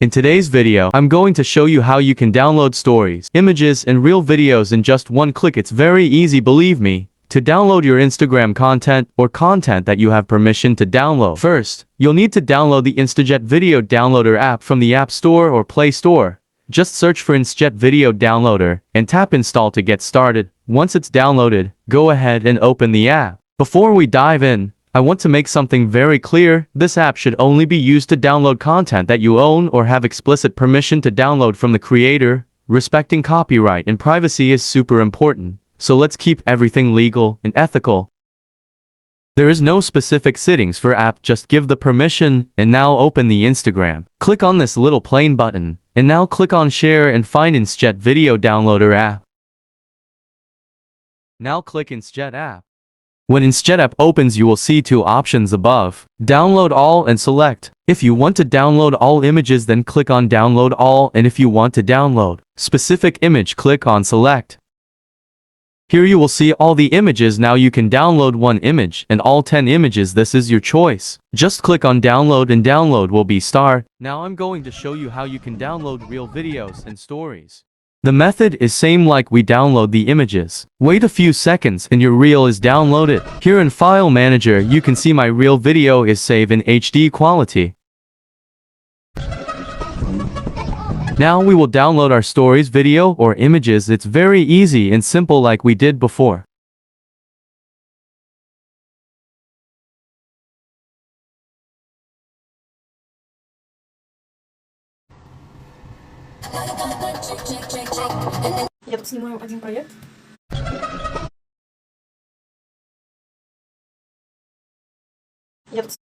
In today's video, I'm going to show you how you can download stories, images, and real videos in just one click. It's very easy, believe me, to download your Instagram content or content that you have permission to download. First, you'll need to download the Instajet Video Downloader app from the App Store or Play Store. Just search for Instajet Video Downloader and tap Install to get started. Once it's downloaded, go ahead and open the app. Before we dive in, I want to make something very clear. This app should only be used to download content that you own or have explicit permission to download from the creator. Respecting copyright and privacy is super important, so let's keep everything legal and ethical. There is no specific settings for app, just give the permission, and now open the Instagram. Click on this little plane button, and now click on Share and find Instajet Video Downloader app. Now click Instajet app. When Instajet app opens, you will see two options above. Download all and select. If you want to download all images, then click on Download All, and if you want to download specific image, click on Select. Here you will see all the images. Now you can download one image and all 10 images. This is your choice. Just click on Download and download will be start. Now I'm going to show you how you can download real videos and stories. The method is same like we download the images. Wait a few seconds and your reel is downloaded. Here in File Manager you can see my reel video is saved in HD quality. Now we will download our stories, video, or images. It's very easy and simple like we did before. Я тут снимаю один проект. Я тут